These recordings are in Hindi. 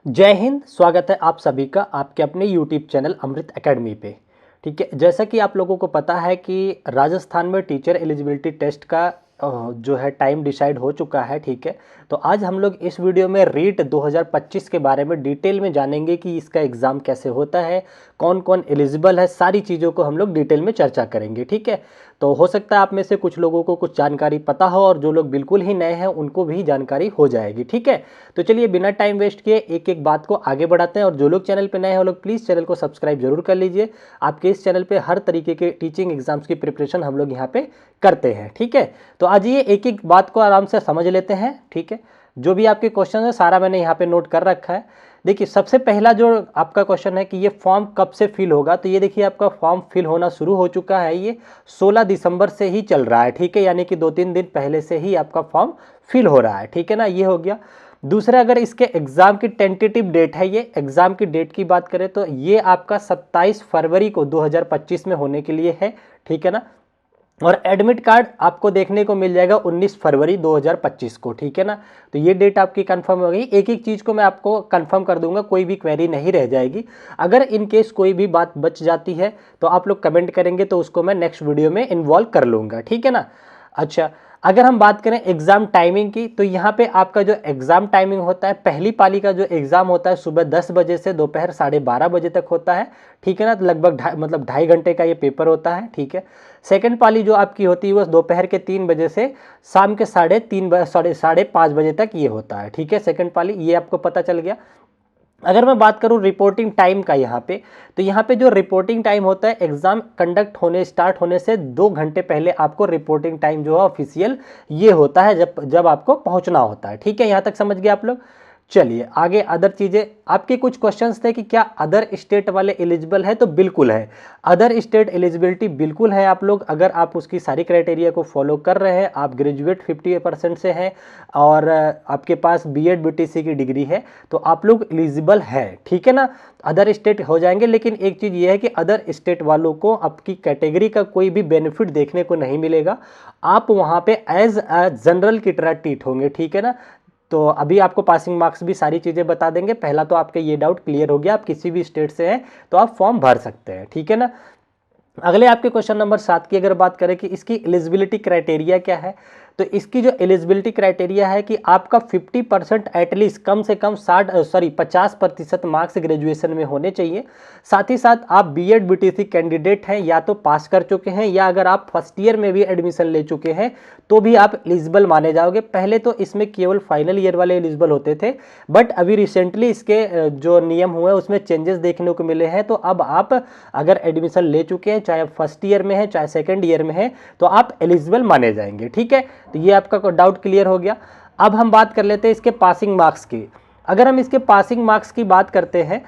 जय हिंद। स्वागत है आप सभी का आपके अपने यूट्यूब चैनल अमृत एकेडमी पे। ठीक है, जैसा कि आप लोगों को पता है कि राजस्थान में टीचर एलिजिबिलिटी टेस्ट का जो है टाइम डिसाइड हो चुका है। ठीक है, तो आज हम लोग इस वीडियो में रीट 2025 के बारे में डिटेल में जानेंगे कि इसका एग्ज़ाम कैसे होता है, कौन कौन एलिजिबल है, सारी चीज़ों को हम लोग डिटेल में चर्चा करेंगे। ठीक है, तो हो सकता है आप में से कुछ लोगों को कुछ जानकारी पता हो और जो लोग बिल्कुल ही नए हैं उनको भी जानकारी हो जाएगी। ठीक है, तो चलिए बिना टाइम वेस्ट किए एक एक बात को आगे बढ़ाते हैं। और जो लोग चैनल पे नए हैं वो लोग प्लीज़ चैनल को सब्सक्राइब जरूर कर लीजिए। आपके इस चैनल पे हर तरीके के टीचिंग एग्जाम्स की प्रिपरेशन हम लोग यहाँ पे करते हैं। ठीक है, तो आज ये एक एक बात को आराम से समझ लेते हैं। ठीक है, जो भी आपके क्वेश्चन है सारा मैंने यहाँ पे नोट कर रखा है। देखिए, सबसे पहला जो आपका क्वेश्चन है कि ये फॉर्म कब से फिल होगा, तो ये देखिए आपका फॉर्म फिल होना शुरू हो चुका है। ये 16 दिसंबर से ही चल रहा है। ठीक है, यानी कि 2-3 दिन पहले से ही आपका फॉर्म फिल हो रहा है। ठीक है ना, ये हो गया। दूसरा, अगर इसके एग्ज़ाम की टेंटेटिव डेट है, ये एग्ज़ाम की डेट की बात करें तो ये आपका 27 फरवरी को 2025 में होने के लिए है। ठीक है ना, और एडमिट कार्ड आपको देखने को मिल जाएगा 19 फरवरी 2025 को। ठीक है ना, तो ये डेट आपकी कंफर्म हो गई। एक एक चीज़ को मैं आपको कंफर्म कर दूंगा, कोई भी क्वेरी नहीं रह जाएगी। अगर इन केस कोई भी बात बच जाती है तो आप लोग कमेंट करेंगे तो उसको मैं नेक्स्ट वीडियो में इन्वॉल्व कर लूँगा। ठीक है ना। अच्छा, अगर हम बात करें एग्ज़ाम टाइमिंग की, तो यहाँ पे आपका जो एग्ज़ाम टाइमिंग होता है, पहली पाली का जो एग्ज़ाम होता है सुबह 10 बजे से दोपहर 12:30 बजे तक होता है। ठीक है ना, तो लगभग ढाई घंटे का ये पेपर होता है। ठीक है, सेकंड पाली जो आपकी होती है वो दोपहर के 3 बजे से शाम के 5:30 बजे तक ये होता है। ठीक है, सेकंड पाली, ये आपको पता चल गया। अगर मैं बात करूं रिपोर्टिंग टाइम का यहाँ पे, तो यहाँ पे जो रिपोर्टिंग टाइम होता है, एग्जाम कंडक्ट होने स्टार्ट होने से 2 घंटे पहले आपको रिपोर्टिंग टाइम जो है ऑफिशियल ये होता है, जब आपको पहुंचना होता है। ठीक है, यहाँ तक समझ गए आप लोग। चलिए आगे अदर चीज़ें, आपके कुछ क्वेश्चंस थे कि क्या अदर स्टेट वाले एलिजिबल है, तो बिल्कुल है। अदर स्टेट एलिजिबिलिटी बिल्कुल है आप लोग, अगर आप उसकी सारी क्राइटेरिया को फॉलो कर रहे हैं, आप ग्रेजुएट 50% से हैं और आपके पास बीएड बीटीसी की डिग्री है तो आप लोग एलिजिबल है। ठीक है ना, अदर स्टेट हो जाएंगे। लेकिन एक चीज़ ये है कि अदर स्टेट वालों को आपकी कैटेगरी का कोई भी बेनिफिट देखने को नहीं मिलेगा। आप वहाँ पे एज जनरल की तरह ट्रीट होंगे। ठीक है ना, तो अभी आपको पासिंग मार्क्स भी सारी चीज़ें बता देंगे। पहला तो आपके ये डाउट क्लियर हो गया, आप किसी भी स्टेट से हैं तो आप फॉर्म भर सकते हैं। ठीक है ना, अगले आपके क्वेश्चन नंबर 7 की अगर बात करें कि इसकी एलिजिबिलिटी क्राइटेरिया क्या है, तो इसकी जो एलिजिबिलिटी क्राइटेरिया है कि आपका 50% एटलीस्ट, कम से कम 50% मार्क्स ग्रेजुएशन में होने चाहिए। साथ ही साथ आप बीएड बीटीसी कैंडिडेट हैं, या तो पास कर चुके हैं, या अगर आप फर्स्ट ईयर में भी एडमिशन ले चुके हैं तो भी आप एलिजिबल माने जाओगे। पहले तो इसमें केवल फाइनल ईयर वाले एलिजिबल होते थे, बट अभी रिसेंटली इसके जो नियम हुए उसमें चेंजेस देखने को मिले हैं। तो अब आप अगर एडमिशन ले चुके हैं, चाहे फर्स्ट ईयर में है चाहे सेकेंड ईयर में है, तो आप एलिजिबल माने जाएंगे। ठीक है, तो ये आपका डाउट क्लियर हो गया। अब हम बात कर लेते हैं इसके पासिंग मार्क्स की। अगर हम इसके पासिंग मार्क्स की बात करते हैं,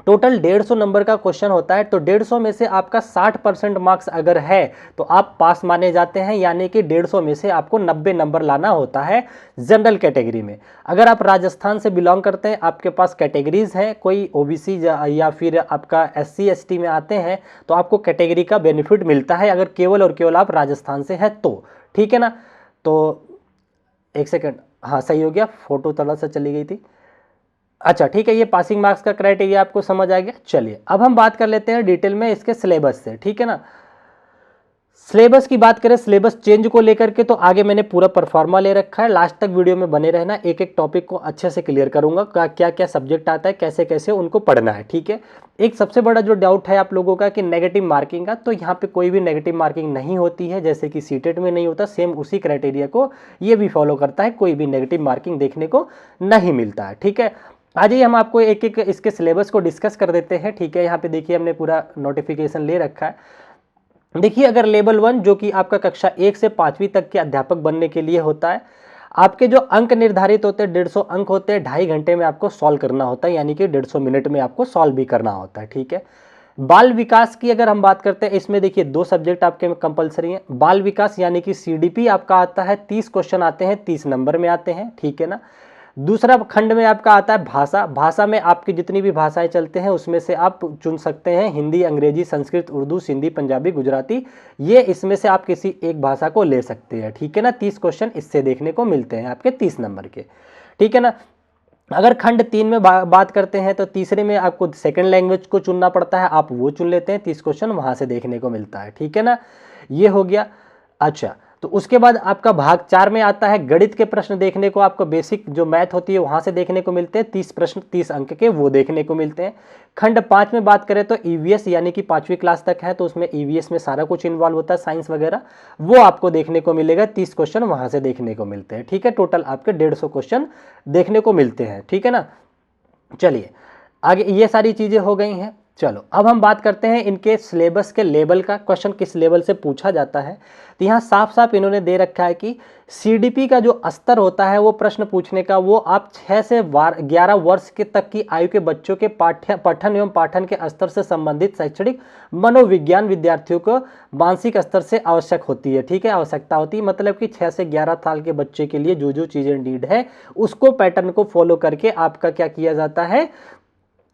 टोटल 150 नंबर का क्वेश्चन होता है, तो 150 में से आपका 60% मार्क्स अगर है तो आप पास माने जाते हैं, यानी कि 150 में से आपको 90 नंबर लाना होता है जनरल कैटेगरी में। अगर आप राजस्थान से बिलोंग करते हैं, आपके पास कैटेगरीज हैं, कोई ओबीसी या फिर आपका एससी एसटी में आते हैं, तो आपको कैटेगरी का बेनिफिट मिलता है अगर केवल और केवल आप राजस्थान से हैं तो। ठीक है ना, तो एक सेकेंड, हाँ सही हो गया, फोटो थोड़ा सा चली गई थी। अच्छा ठीक है, ये पासिंग मार्क्स का क्राइटेरिया आपको समझ आ गया। चलिए अब हम बात कर लेते हैं डिटेल में इसके सिलेबस से। ठीक है ना, सिलेबस की बात करें, सिलेबस चेंज को लेकर के तो आगे मैंने पूरा परफॉर्मा ले रखा है, लास्ट तक वीडियो में बने रहना, एक एक टॉपिक को अच्छे से क्लियर करूंगा, क्या क्या सब्जेक्ट आता है, कैसे कैसे उनको पढ़ना है। ठीक है, एक सबसे बड़ा जो डाउट है आप लोगों का कि नेगेटिव मार्किंग का, तो यहाँ पे कोई भी नेगेटिव मार्किंग नहीं होती है, जैसे कि सीटेट में नहीं होता, सेम उसी क्राइटेरिया को ये भी फॉलो करता है, कोई भी नेगेटिव मार्किंग देखने को नहीं मिलता है। ठीक है, आज ही हम आपको एक एक इसके सिलेबस को डिस्कस कर देते हैं। ठीक है, यहाँ पे देखिए हमने पूरा नोटिफिकेशन ले रखा है। देखिए, अगर लेवल 1 जो कि आपका कक्षा 1 से 5वीं तक के अध्यापक बनने के लिए होता है, आपके जो अंक निर्धारित होते हैं 150 अंक होते हैं, 2.5 घंटे में आपको सॉल्व करना होता है, यानी कि 150 मिनट में आपको सॉल्व भी करना होता है। ठीक है, बाल विकास की अगर हम बात करते हैं, इसमें देखिए 2 सब्जेक्ट आपके कंपलसरी हैं। बाल विकास यानी कि सीडीपी आपका आता है, 30 क्वेश्चन आते हैं, 30 नंबर में आते हैं। ठीक है ना, दूसरा खंड में आपका आता है भाषा। भाषा में आपकी जितनी भी भाषाएं चलते हैं उसमें से आप चुन सकते हैं, हिंदी, अंग्रेजी, संस्कृत, उर्दू, सिंधी, पंजाबी, गुजराती, ये इसमें से आप किसी एक भाषा को ले सकते हैं। ठीक है ना, 30 क्वेश्चन इससे देखने को मिलते हैं आपके 30 नंबर के। ठीक है ना, अगर खंड 3 में बात करते हैं तो तीसरे में आपको सेकंड लैंग्वेज को चुनना पड़ता है, आप वो चुन लेते हैं, 30 क्वेश्चन वहां से देखने को मिलता है, ठीक है ना, ये हो गया। अच्छा, तो उसके बाद आपका भाग 4 में आता है गणित के प्रश्न देखने को, आपको बेसिक जो मैथ होती है वहां से देखने को मिलते हैं, 30 प्रश्न 30 अंक के वो देखने को मिलते हैं। खंड 5 में बात करें तो ईवीएस यानी कि 5वीं क्लास तक है, तो उसमें ईवीएस में सारा कुछ इन्वॉल्व होता है, साइंस वगैरह, वो आपको देखने को मिलेगा, 30 क्वेश्चन वहां से देखने को मिलते हैं, ठीक है। टोटल आपके 150 क्वेश्चन देखने को मिलते हैं, ठीक है ना। चलिए आगे, ये सारी चीजें हो गई हैं। चलो अब हम बात करते हैं इनके सिलेबस के लेवल का, क्वेश्चन किस लेवल से पूछा जाता है। तो यहाँ साफ साफ इन्होंने दे रखा है कि सीडीपी का जो स्तर होता है वो प्रश्न पूछने का, वो आप 6 से 11 वर्ष के तक की आयु के बच्चों के पठन एवं पाठन के स्तर से संबंधित शैक्षणिक मनोविज्ञान विद्यार्थियों को मानसिक स्तर से आवश्यक होती है, ठीक है, आवश्यकता होती है, मतलब कि 6 से 11 साल के बच्चे के लिए जो जो चीज़ें नीड है उसको पैटर्न को फॉलो करके आपका क्या किया जाता है,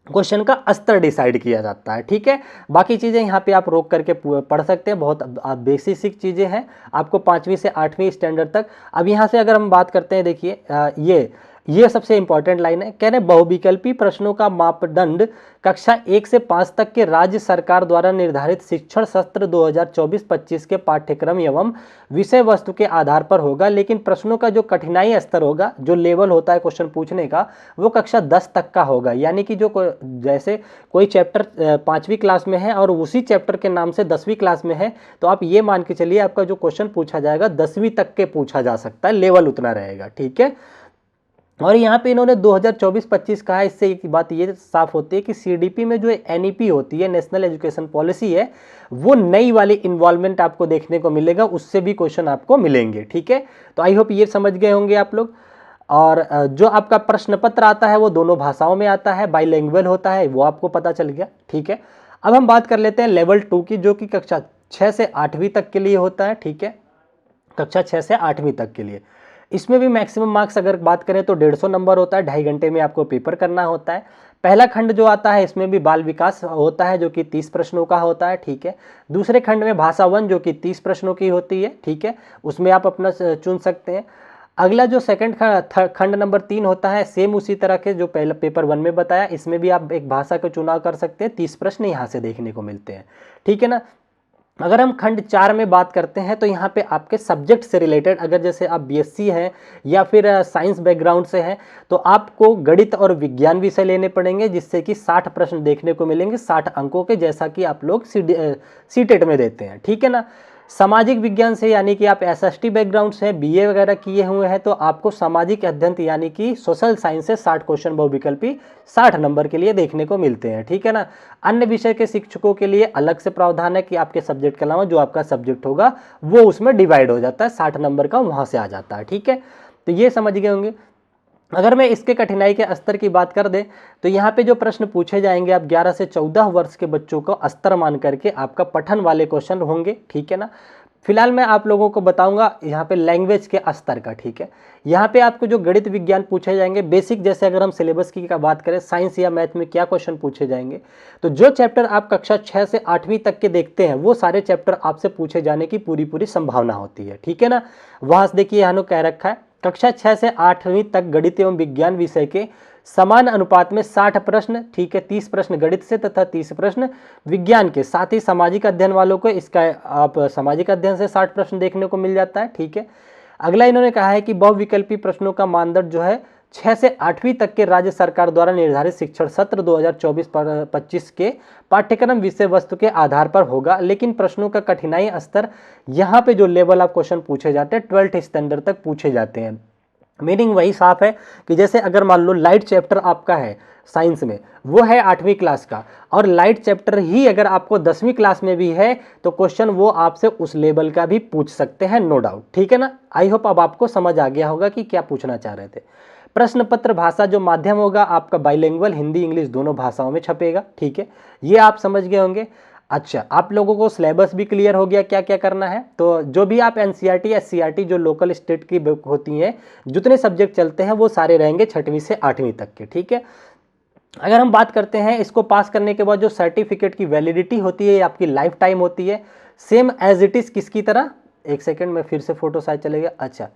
क्वेश्चन का स्तर डिसाइड किया जाता है, ठीक है। बाकी चीज़ें यहाँ पे आप रोक करके पढ़ सकते हैं, बहुत बेसिक चीज़ें हैं, आपको 5वीं से 8वीं स्टैंडर्ड तक। अब यहाँ से अगर हम बात करते हैं, देखिए ये सबसे इंपॉर्टेंट लाइन है, कह रहे बहुविकल्पी प्रश्नों का मापदंड कक्षा 1 से 5 तक के राज्य सरकार द्वारा निर्धारित शिक्षण सत्र 2024-25 के पाठ्यक्रम एवं विषय वस्तु के आधार पर होगा, लेकिन प्रश्नों का जो कठिनाई स्तर होगा, जो लेवल होता है क्वेश्चन पूछने का, वो कक्षा 10 तक का होगा। यानी कि जो जैसे कोई चैप्टर 5वीं क्लास में है और उसी चैप्टर के नाम से 10वीं क्लास में है, तो आप ये मान के चलिए आपका जो क्वेश्चन पूछा जाएगा 10वीं तक के पूछा जा सकता है, लेवल उतना रहेगा, ठीक है। और यहाँ पे इन्होंने 2024-25 कहा है, इससे एक बात ये साफ होती है कि सीडीपी में जो एनईपी होती है, नेशनल एजुकेशन पॉलिसी है, वो नई वाली इन्वॉल्वमेंट आपको देखने को मिलेगा, उससे भी क्वेश्चन आपको मिलेंगे, ठीक है। तो आई होप ये समझ गए होंगे आप लोग। और जो आपका प्रश्न पत्र आता है वो दोनों भाषाओं में आता है, बाइलिंगुअल होता है, वो आपको पता चल गया, ठीक है। अब हम बात कर लेते हैं लेवल 2 की, जो कि कक्षा 6 से 8वीं तक के लिए होता है, ठीक है, कक्षा 6 से 8वीं तक के लिए। इसमें भी मैक्सिमम मार्क्स अगर बात करें तो 150 नंबर होता है, 2.5 घंटे में आपको पेपर करना होता है। पहला खंड जो आता है इसमें भी बाल विकास होता है, जो कि 30 प्रश्नों का होता है, ठीक है। दूसरे खंड में भाषा 1 जो कि 30 प्रश्नों की होती है, ठीक है, उसमें आप अपना चुन सकते हैं। अगला जो सेकंड खंड नंबर 3 होता है, सेम उसी तरह के जो पहले पेपर 1 में बताया, इसमें भी आप एक भाषा का चुनाव कर सकते हैं, 30 प्रश्न यहाँ से देखने को मिलते हैं, ठीक है ना। अगर हम खंड 4 में बात करते हैं तो यहाँ पे आपके सब्जेक्ट से रिलेटेड, अगर जैसे आप बीएससी हैं या फिर साइंस बैकग्राउंड से हैं, तो आपको गणित और विज्ञान विषय लेने पड़ेंगे, जिससे कि 60 प्रश्न देखने को मिलेंगे, 60 अंकों के, जैसा कि आप लोग सीटेट में देते हैं, ठीक है ना। सामाजिक विज्ञान से यानी कि आप एसएसटी बैकग्राउंड से बीए वगैरह किए हुए हैं, तो आपको सामाजिक अध्ययन यानी कि सोशल साइंस से 60 क्वेश्चन बहुविकल्पी 60 नंबर के लिए देखने को मिलते हैं, ठीक है ना। अन्य विषय के शिक्षकों के लिए अलग से प्रावधान है कि आपके सब्जेक्ट के अलावा जो आपका सब्जेक्ट होगा वो उसमें डिवाइड हो जाता है, 60 नंबर का वहां से आ जाता है, ठीक है। तो ये समझ गए होंगे। अगर मैं इसके कठिनाई के स्तर की बात कर दे तो यहाँ पे जो प्रश्न पूछे जाएंगे, आप 11 से 14 वर्ष के बच्चों को स्तर मान करके आपका पठन वाले क्वेश्चन होंगे, ठीक है ना। फिलहाल मैं आप लोगों को बताऊंगा यहाँ पे लैंग्वेज के स्तर का, ठीक है। यहाँ पे आपको जो गणित विज्ञान पूछे जाएंगे बेसिक, जैसे अगर हम सिलेबस की बात करें, साइंस या मैथ में क्या क्वेश्चन पूछे जाएंगे, तो जो चैप्टर आप कक्षा 6 से 8वीं तक के देखते हैं वो सारे चैप्टर आपसे पूछे जाने की पूरी संभावना होती है, ठीक है ना। वहां से देखिए यहाँ कह रखा है कक्षा 6 से 8वीं तक गणित एवं विज्ञान विषय के समान अनुपात में 60 प्रश्न, ठीक है, 30 प्रश्न गणित से तथा 30 प्रश्न विज्ञान के, साथ ही सामाजिक अध्ययन वालों को इसका आप सामाजिक अध्ययन से 60 प्रश्न देखने को मिल जाता है, ठीक है। अगला इन्होंने कहा है कि बहुविकल्पी प्रश्नों का मानदंड जो है 6 से 8वीं तक के राज्य सरकार द्वारा निर्धारित शिक्षण सत्र 2024-25 के पाठ्यक्रम विषय वस्तु के आधार पर होगा, लेकिन प्रश्नों का कठिनाई स्तर यहाँ पे जो लेवल ऑफ क्वेश्चन पूछे जाते हैं 12th स्टैंडर्ड तक पूछे जाते हैं। मीनिंग वही साफ है कि जैसे अगर मान लो लाइट चैप्टर आपका है साइंस में, वो है 8वीं क्लास का, और लाइट चैप्टर ही अगर आपको 10वीं क्लास में भी है तो क्वेश्चन वो आपसे उस लेवल का भी पूछ सकते हैं, नो डाउट, ठीक है ना। आई होप अब आपको समझ आ गया होगा कि क्या पूछना चाह रहे थे। प्रश्न पत्र भाषा जो माध्यम होगा आपका बाइलिंगुअल, हिंदी इंग्लिश दोनों भाषाओं में छपेगा, ठीक है, ये आप समझ गए होंगे। अच्छा, आप लोगों को सिलेबस भी क्लियर हो गया क्या क्या करना है। तो जो भी आप एनसीईआरटी या सीईआरटी जो लोकल स्टेट की बुक होती हैं, जितने सब्जेक्ट चलते हैं वो सारे रहेंगे 6वीं से 8वीं तक के, ठीक है। अगर हम बात करते हैं इसको पास करने के बाद जो सर्टिफिकेट की वैलिडिटी होती है आपकी लाइफ टाइम होती है, सेम एज इट इज किसकी तरह, एक सेकेंड में फिर से फोटो साइज चलेगा। अच्छा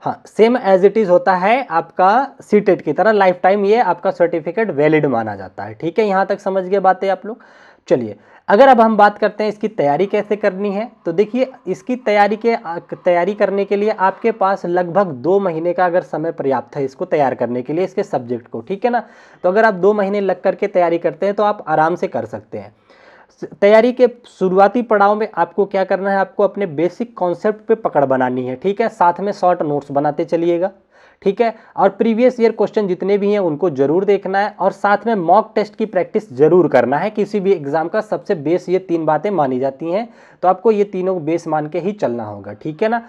हाँ, सेम एज इट इज़ होता है आपका सीटेट की तरह, लाइफ टाइम ये आपका सर्टिफिकेट वैलिड माना जाता है। ठीक है, यहाँ तक समझ गए बातें आप लोग। चलिए, अगर अब हम बात करते हैं इसकी तैयारी कैसे करनी है, तो देखिए इसकी तैयारी करने के लिए आपके पास लगभग 2 महीने का अगर समय पर्याप्त है इसको तैयार करने के लिए, इसके सब्जेक्ट को, ठीक है ना। तो अगर आप 2 महीने लग करके तैयारी करते हैं तो आप आराम से कर सकते हैं। तैयारी के शुरुआती पड़ाव में आपको क्या करना है, आपको अपने बेसिक कॉन्सेप्ट पे पकड़ बनानी है, ठीक है। साथ में शॉर्ट नोट्स बनाते चलिएगा, ठीक है। और प्रीवियस ईयर क्वेश्चन जितने भी हैं उनको जरूर देखना है, और साथ में मॉक टेस्ट की प्रैक्टिस जरूर करना है। किसी भी एग्जाम का सबसे बेस ये 3 बातें मानी जाती हैं, तो आपको ये तीनों बेस मान के ही चलना होगा, ठीक है ना।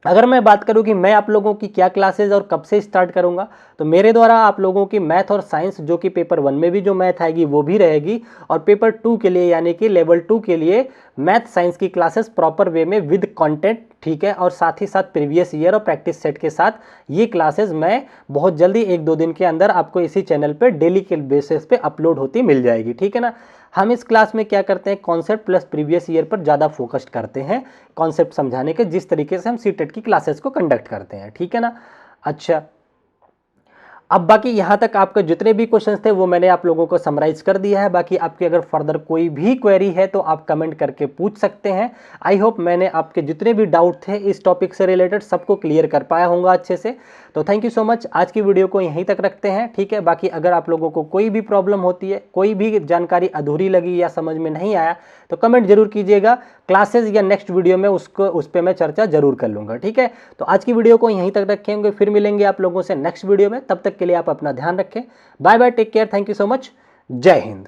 अगर मैं बात करूं कि मैं आप लोगों की क्या क्लासेस और कब से स्टार्ट करूंगा, तो मेरे द्वारा आप लोगों की मैथ और साइंस, जो कि पेपर 1 में भी जो मैथ आएगी वो भी रहेगी, और पेपर 2 के लिए यानी कि लेवल 2 के लिए मैथ साइंस की क्लासेस प्रॉपर वे में विद कंटेंट, ठीक है, और साथ ही साथ प्रीवियस ईयर और प्रैक्टिस सेट के साथ ये क्लासेस मैं बहुत जल्दी 1-2 दिन के अंदर आपको इसी चैनल पे डेली के बेसिस पे अपलोड होती मिल जाएगी, ठीक है ना। हम इस क्लास में क्या करते हैं, कॉन्सेप्ट प्लस प्रीवियस ईयर पर ज़्यादा फोकस्ड करते हैं, कॉन्सेप्ट समझाने के, जिस तरीके से हम सीटेट की क्लासेस को कंडक्ट करते हैं, ठीक है ना। अच्छा, अब बाकी यहाँ तक आपके जितने भी क्वेश्चंस थे वो मैंने आप लोगों को समराइज कर दिया है। बाकी आपकी अगर फर्दर कोई भी क्वेरी है तो आप कमेंट करके पूछ सकते हैं। आई होप मैंने आपके जितने भी डाउट थे इस टॉपिक से रिलेटेड सबको क्लियर कर पाया होगा अच्छे से। तो थैंक यू सो मच, आज की वीडियो को यहीं तक रखते हैं, ठीक है। बाकी अगर आप लोगों को कोई भी प्रॉब्लम होती है, कोई भी जानकारी अधूरी लगी या समझ में नहीं आया, तो कमेंट जरूर कीजिएगा। क्लासेस या नेक्स्ट वीडियो में उस पर मैं चर्चा जरूर कर लूँगा, ठीक है। तो आज की वीडियो को यहीं तक रखेंगे, फिर मिलेंगे आप लोगों से नेक्स्ट वीडियो में। तब तक के लिए आप अपना ध्यान रखें। Bye bye, take care, thank you so much, जय हिंद।